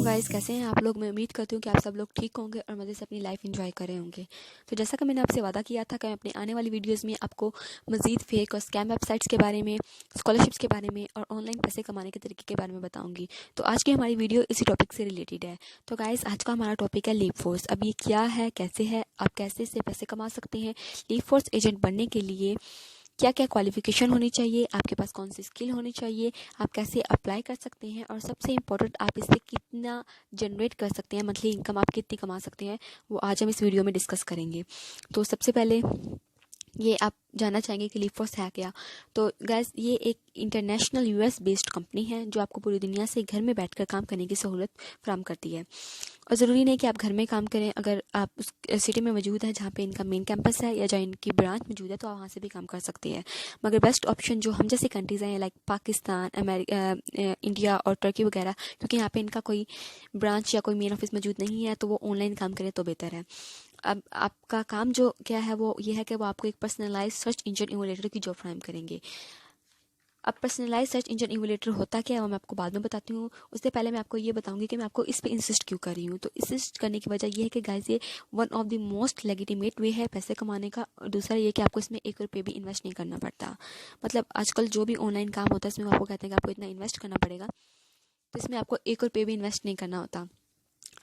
Guys, कैसे हैं आप लोग। मैं उम्मीद करती हूँ कि आप सब लोग ठीक होंगे और मज़े से अपनी लाइफ एंजॉय कर रहे होंगे। तो जैसा कि मैंने आपसे वादा किया था कि मैं अपने आने वाली वीडियोस में आपको मज़ीद फेक और स्कैम वेबसाइट्स के बारे में, स्कॉलरशिप्स के बारे में और ऑनलाइन पैसे कमाने के तरीके के बारे में बताऊँगी। तो आज की हमारी वीडियो इसी टॉपिक से रिलेटेड है। तो गाइस, आज का हमारा टॉपिक है लीप फोर्स। अब ये क्या है, कैसे है, आप कैसे इससे पैसे कमा सकते हैं। लीप फोर्स एजेंट बनने के लिए क्या क्या क्वालिफिकेशन होनी चाहिए, आपके पास कौन सी स्किल होनी चाहिए, आप कैसे अप्लाई कर सकते हैं और सबसे इम्पोर्टेंट, आप इससे कितना जनरेट कर सकते हैं, मंथली इनकम आप कितनी कमा सकते हैं, वो आज हम इस वीडियो में डिस्कस करेंगे। तो सबसे पहले ये आप जानना चाहेंगे कि लीप फोर्स है क्या। तो गैस, ये एक इंटरनेशनल यूएस बेस्ड कंपनी है जो आपको पूरी दुनिया से घर में बैठकर काम करने की सहूलत फराहम करती है। और ज़रूरी नहीं कि आप घर में काम करें, अगर आप उस सिटी में मौजूद है जहाँ पे इनका मेन कैंपस है या जहाँ इनकी ब्रांच मौजूद है तो आप वहाँ से भी काम कर सकते हैं। मगर बेस्ट ऑप्शन जो हम जैसे कंट्रीज़ हैं लाइक पाकिस्तान, इंडिया और टर्की वगैरह, क्योंकि यहाँ पे इनका कोई ब्रांच या कोई मेन ऑफिस मौजूद नहीं है, तो वो ऑनलाइन काम करें तो बेहतर है। अब आपका काम जो क्या है वो ये है कि वो आपको एक पर्सनलाइज सर्च इंजन इवोलेटर की जॉब फ्राहम करेंगे। अब पर्सनलाइज सर्च इंजन इवोलेटर होता क्या है वो मैं आपको बाद में बताती हूँ। उससे पहले मैं आपको ये बताऊंगी कि मैं आपको इस पे इंसिस्ट क्यों कर रही हूँ। तो इंसिस्ट करने की वजह ये है कि गाइस, ये one of the most legitimate way है पैसे कमाने का। और दूसरा ये कि आपको इसमें 1 रुपये भी इन्वेस्ट नहीं करना पड़ता। मतलब आजकल जो भी ऑनलाइन काम होता है इसमें आपको कहते हैं कि आपको इतना इन्वेस्ट करना पड़ेगा, तो इसमें आपको 1 रुपये भी इन्वेस्ट नहीं करना होता।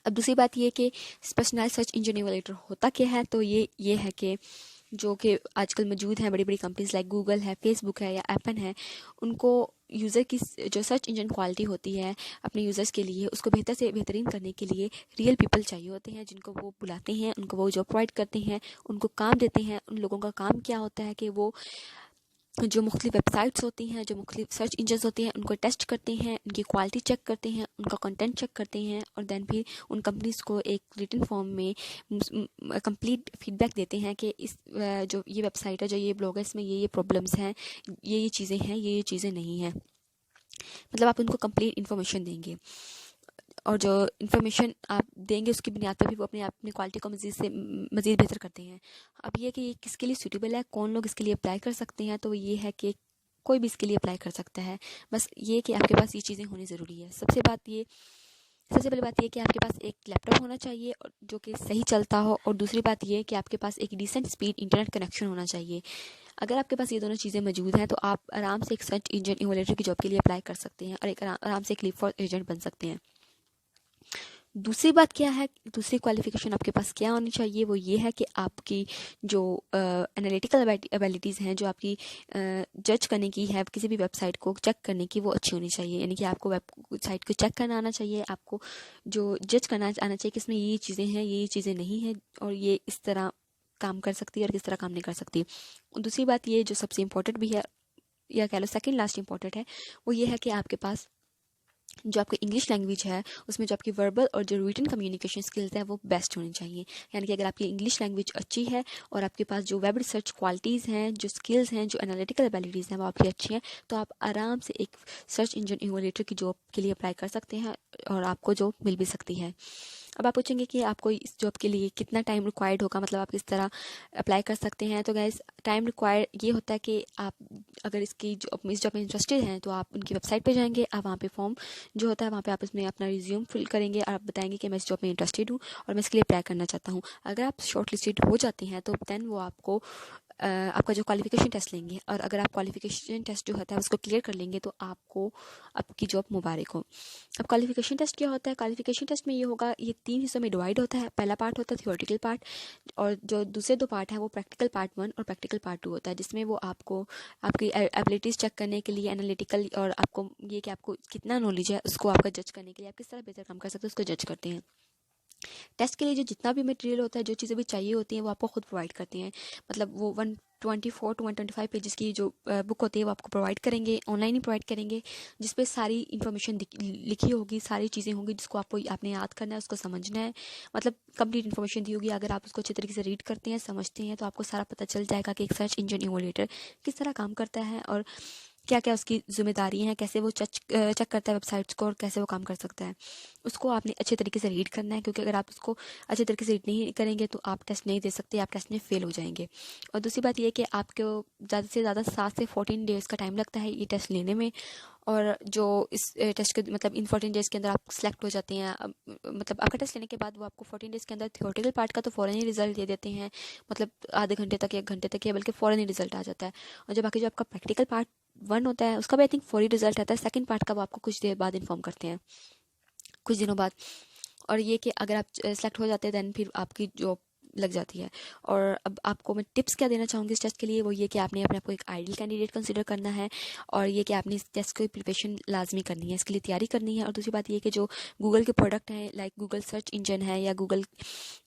अब दूसरी बात ये कि पर्सनलाइज सर्च इंजन इवोलेटर होता क्या है। तो ये है कि जो कि आजकल मौजूद हैं बड़ी बड़ी कंपनीज लाइक गूगल है, फेसबुक है या एप्पल है, उनको यूज़र की जो सर्च इंजन क्वालिटी होती है अपने यूज़र्स के लिए, उसको बेहतर से बेहतरीन करने के लिए रियल पीपल चाहिए होते हैं जिनको वो बुलाते हैं, उनको वो जॉब प्रोवाइड करते हैं, उनको काम देते हैं। उन लोगों का काम क्या होता है कि वो जो मुख्तलिफ वेबसाइट्स होती हैं, जो मुख्तलिफ सर्च इंजन्स होती हैं, उनको टेस्ट करते हैं, उनकी क्वालिटी चेक करते हैं, उनका कंटेंट चेक करते हैं और देन फिर उन कंपनीज़ को एक रिटन फॉर्म में कंप्लीट फीडबैक देते हैं कि इस जो ये वेबसाइट है, जो ये ब्लॉग है, इसमें ये प्रॉब्लम्स हैं, ये चीज़ें हैं, ये चीज़ें नहीं हैं। मतलब आप उनको कंप्लीट इन्फॉर्मेशन देंगे और जो इन्फॉर्मेशन आप देंगे उसकी बुनियाद पर भी वो अपनी क्वालिटी को मज़ीद बेहतर करते हैं। अब ये कि ये किसके लिए सूटेबल है, कौन लोग इसके लिए अप्लाई कर सकते हैं, तो ये है कि कोई भी इसके लिए अप्लाई कर सकता है। बस ये कि आपके पास ये चीज़ें होनी ज़रूरी है। सबसे पहली बात ये कि आपके पास एक लैपटॉप होना चाहिए और जो कि सही चलता हो, और दूसरी बात ये कि आपके पास एक डिसेंट स्पीड इंटरनेट कनेक्शन होना चाहिए। अगर आपके पास ये दोनों चीज़ें मौजूद हैं तो आप आराम से एक सर्च इंजन इवोलेटर की जॉब के लिए अप्लाई कर सकते हैं और एक आराम से एक लीप फोर्स एजेंट बन सकते हैं। दूसरी बात क्या है, दूसरी क्वालिफिकेशन आपके पास क्या होनी चाहिए, वो ये है कि आपकी जो एनालिटिकल एबिलिटीज़ हैं, जो आपकी जज करने की है, किसी भी वेबसाइट को चेक करने की, वो अच्छी होनी चाहिए। यानी कि आपको वेबसाइट को चेक करना आना चाहिए, आपको जो जज करना आना चाहिए कि इसमें ये चीज़ें हैं, ये चीज़ें नहीं हैं और ये इस तरह काम कर सकती है और किस तरह काम नहीं कर सकती। दूसरी बात ये जो सबसे इम्पोर्टेंट भी है, या कह लो सेकेंड लास्ट इम्पोर्टेंट है, वो ये है कि आपके पास जो आपकी इंग्लिश लैंग्वेज है उसमें जो आपकी वर्बल और जो रिटन कम्युनिकेशन स्किल्स है वो बेस्ट होनी चाहिए। यानी कि अगर आपकी इंग्लिश लैंग्वेज अच्छी है और आपके पास जो वेब रिसर्च क्वालिटीज़ हैं, जो स्किल्स हैं, जो एनालिटिकल एबिलिटीज़ हैं वो आपकी अच्छी हैं, तो आप आराम से एक सर्च इंजन इवोलेटर की जॉब के लिए अप्लाई कर सकते हैं और आपको जॉब मिल भी सकती है। अब आप पूछेंगे कि आपको इस जॉब के लिए कितना टाइम रिक्वायर्ड होगा, मतलब आप किस तरह अप्लाई कर सकते हैं। तो गैस, टाइम रिक्वायर्ड ये होता है कि आप अगर इस जॉब में इंटरेस्टेड हैं तो आप उनकी वेबसाइट पे जाएंगे, आप वहाँ पे फॉर्म जो होता है वहाँ पे आप उसमें अपना रिज्यूम फिल करेंगे और आप बताएंगे कि मैं इस जॉब में इंटरेस्टेड हूँ और मैं इसके लिए अप्लाई करना चाहता हूँ। अगर आप शॉर्ट लिस्टेड हो जाते हैं तो देन वो आपको आपका जो क्वालिफिकेशन टेस्ट लेंगे, और अगर आप क्वालिफिकेशन टेस्ट जो होता है उसको क्लियर कर लेंगे तो आपको आपकी जॉब मुबारक हो। अब क्वालिफिकेशन टेस्ट क्या होता है। क्वालिफिकेशन टेस्ट में ये होगा, ये 3 हिस्सों में डिवाइड होता है। पहला पार्ट होता है थियोरेटिकल पार्ट, और जो दूसरे 2 पार्ट हैं वो प्रैक्टिकल पार्ट 1 और प्रैक्टिकल पार्ट 2 होता है, जिसमें वो आपको आपकी एबिलिटीज़ चेक करने के लिए एनालिटिकल, और आपको ये कि आपको कितना नॉलेज है उसको आपका जज करने के लिए, आप किस तरह बेहतर काम कर सकते हो उसको जज करते हैं। टेस्ट के लिए जो जितना भी मटेरियल होता है, जो चीज़ें भी चाहिए होती हैं वो आपको खुद प्रोवाइड करते हैं। मतलब वो 124 to 125 पेजेस की जो बुक होती है वो आपको प्रोवाइड करेंगे, ऑनलाइन ही प्रोवाइड करेंगे, जिस पे सारी इन्फॉर्मेशन लिखी होगी, सारी चीज़ें होंगी जिसको आपने याद करना है, उसको समझना है। मतलब कंप्लीट इन्फॉर्मेशन दी होगी। अगर आप उसको अच्छे तरीके से रीड करते हैं, समझते हैं, तो आपको सारा पता चल जाएगा कि एक सर्च इंजन इवोलेटर किस तरह काम करता है और क्या क्या उसकी जिम्मेदारी हैं, कैसे वो चेक करता है वेबसाइट्स को और कैसे वो काम कर सकता है। उसको आपने अच्छे तरीके से रीड करना है, क्योंकि अगर आप उसको अच्छे तरीके से रीड नहीं करेंगे तो आप टेस्ट नहीं दे सकते, आप टेस्ट में फेल हो जाएंगे। और दूसरी बात ये कि आपको ज़्यादा से ज़्यादा 7 से 14 डेज़ का टाइम लगता है ये टेस्ट लेने में, और जो इस टेस्ट के मतलब इन 14 डेज़ के अंदर आप सेलेक्ट हो जाते हैं, मतलब आपका टेस्ट लेने के बाद वो आपको 14 डेज़ के अंदर थियोरेटिकल पार्ट का तो फ़ौरन ही रिजल्ट दे देते हैं, मतलब आधे घंटे तक 1 घंटे तक, या बल्कि फ़ौरन ही रिजल्ट आ जाता है। और जो बाकी जो आपका प्रैक्टिकल पार्ट 1 होता है उसका भी आई थिंक फौरी रिजल्ट आता है। सेकंड पार्ट का वो आपको कुछ देर बाद इन्फॉर्म करते हैं, कुछ दिनों बाद। और ये कि अगर आप सेलेक्ट हो जाते हैं दैन फिर आपकी जॉब लग जाती है। और अब आपको मैं टिप्स क्या देना चाहूँगी इस टेस्ट के लिए, वो ये कि आपने अपने आप को एक आइडियल कैंडिडेट कंसिडर करना है, और ये कि आपने इस टेस्ट की प्रिपरेशन लाजमी करनी है, इसके लिए तैयारी करनी है। और दूसरी बात ये कि जो गूगल के प्रोडक्ट हैं, लाइक गूगल सर्च इंजन है, या गूगल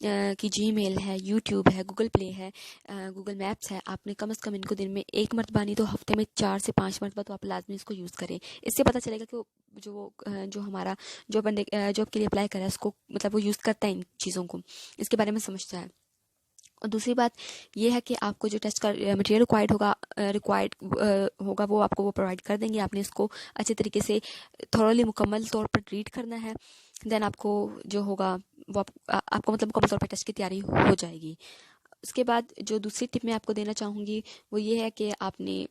की जीमेल है, यूट्यूब है, गूगल प्ले है, गूगल मैप्स है, आपने कम से कम इनको दिन में 1 मरतबा नहीं तो हफ्ते में 4 से 5 मरतबा तो आप लाजमी इसको यूज़ करें। इससे पता चलेगा कि जो हमारा जो बंदे जॉब के लिए अप्लाई करा है उसको, मतलब वो यूज़ करता है इन चीज़ों को, इसके बारे में समझता है। और दूसरी बात ये है कि आपको जो टेस्ट का मटेरियल रिक्वायर्ड होगा वो आपको वो प्रोवाइड कर देंगे। आपने इसको अच्छे तरीके से थोरली मुकम्मल तौर पर रीड करना है। देन आपको जो होगा वो आपको मतलब मुकम्मल तौर पर टेस्ट की तैयारी हो जाएगी। उसके बाद जो दूसरी टिप मैं आपको देना चाहूँगी वो ये है कि आपने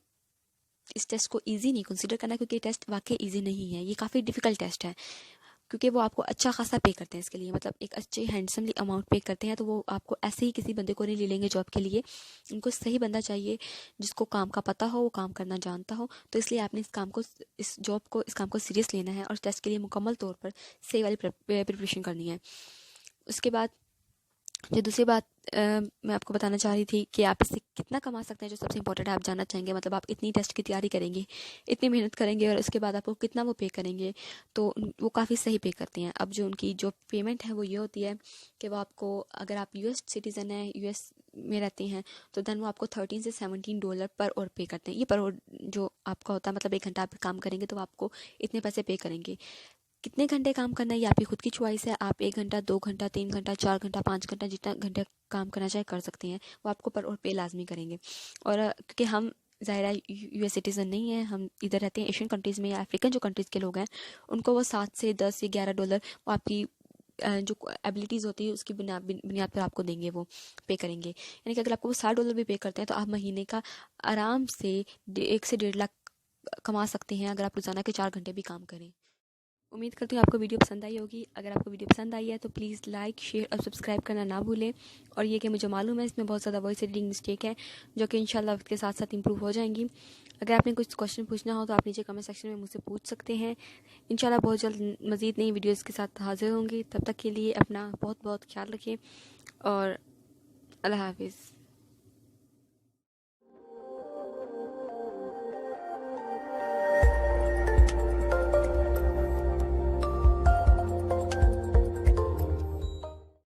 इस टेस्ट को इजी नहीं कंसीडर करना, क्योंकि ये टेस्ट वाकई इजी नहीं है, ये काफ़ी डिफ़िकल्ट टेस्ट है। क्योंकि वो आपको अच्छा खासा पे करते हैं इसके लिए, मतलब एक अच्छे हैंडसमली अमाउंट पे करते हैं, तो वो आपको ऐसे ही किसी बंदे को नहीं ले लेंगे जॉब के लिए। उनको सही बंदा चाहिए जिसको काम का पता हो, वो काम करना जानता हो। तो इसलिए आपने इस काम को सीरियस लेना है और टेस्ट के लिए मुकम्मल तौर पर सही वाली प्रिपरेशन करनी है। उसके बाद जो दूसरी बात मैं आपको बताना चाह रही थी कि आप इससे कितना कमा सकते हैं, जो सबसे इंपॉर्टेंट है, आप जानना चाहेंगे। मतलब आप इतनी टेस्ट की तैयारी करेंगे, इतनी मेहनत करेंगे, और उसके बाद आपको कितना वो पे करेंगे, तो वो काफ़ी सही पे करते हैं। अब जो उनकी जो पेमेंट है वो ये होती है कि वो आपको, अगर आप यूएस सिटीज़न हैं, यूएस में रहते हैं, तो देन वो आपको $13 से $17 पर आवर पे करते हैं। ये पर आवर जो आपका होता है, मतलब 1 घंटा आप काम करेंगे तो आपको इतने पैसे पे करेंगे। कितने घंटे काम करना है ये आपकी खुद की चॉइस है। आप 1 घंटा, 2 घंटा, 3 घंटा, 4 घंटा, 5 घंटा, जितना घंटे काम करना चाहे कर सकते हैं। वो आपको पर और पे लाजमी करेंगे। और क्योंकि हम ज़ाहिर है यूएस सिटीज़न नहीं है, हम इधर रहते हैं एशियन कंट्रीज़ में, या अफ्रीकन जो कंट्रीज़ के लोग हैं, उनको वो 7 से 10 या $11 वो आपकी जो एबिलिटीज़ होती है उसकी बुनियाद पर आपको देंगे, वो पे करेंगे। यानी कि अगर आपको वो $60 भी पे करते हैं तो आप महीने का आराम से 1 से 1.5 लाख कमा सकते हैं, अगर आप रोज़ाना के 4 घंटे भी काम करें। उम्मीद करती हूँ आपको वीडियो पसंद आई होगी। अगर आपको वीडियो पसंद आई है तो प्लीज़ लाइक, शेयर और सब्सक्राइब करना ना भूलें। और ये कि मुझे मालूम है इसमें बहुत ज़्यादा वॉइस एडिटिंग मिस्टेक है, जो कि इंशाल्लाह वक्त के साथ साथ इंप्रूव हो जाएंगी। अगर आपने कुछ क्वेश्चन पूछना हो तो आप नीचे कमेंट सेक्शन में मुझसे पूछ सकते हैं। इंशाल्लाह बहुत जल्द मज़ीद नई वीडियोज़ के साथ हाजिर होंगी। तब तक के लिए अपना बहुत बहुत ख्याल रखें, और अल्लाह हाफिज़।